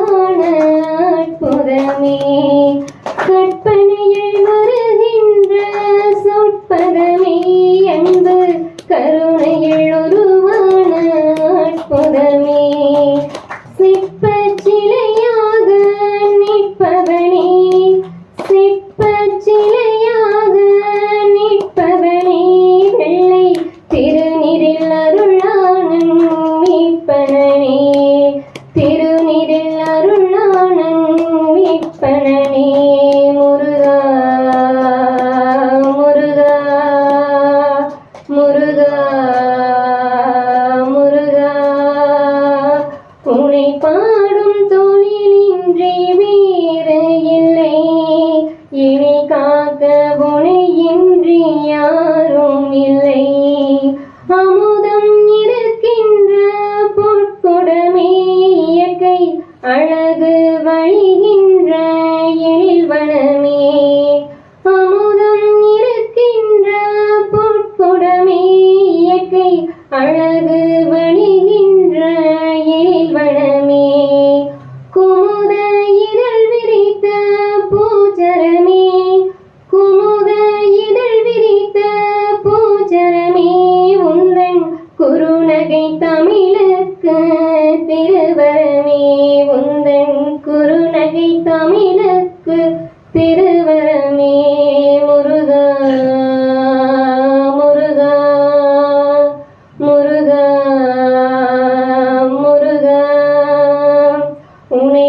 உருவான அற்புதமே, கற்பனையில் வருகின்ற சொற்பதமே, அன்பு கருணையில் உருவான அற்புதமே, சிற்பச் சிலையாக நிற்பவனே, சிற்பச் சிலையாக நிற்பவனே, வெள்ளை திருநீரில் அருளானன் மீட்பனே, திருநீரில் அருளானன் மீட்பனே, முருகா முருகா முருகா முருகா, உன்னை பாடும் தொழிலின்றி வேறு இல்லை, இனி காக்க உன்னை இன்றி யாரும் இல்லை, அமுதம் இருக்கின்ற பொற்குடமே, இயற்கை அழகு வழிகின்ற எழில் வனமே, அமுதம் இருக்கின்ற பொற்குடமே, இயற்கை அழகு வழிகின்ற எழில் வனமே, குமுத இதழ் விரித்த பூச்சரமே, குமுத இதழ் விரித்த பூச்சரமே, உந்தன் குறுநகை தமிழுக்கு திருவரமே, உந்தன் குறுநகை தமிழுக்கு திருவரமே, முருகா முருகா முருகா முருகா, உன்னை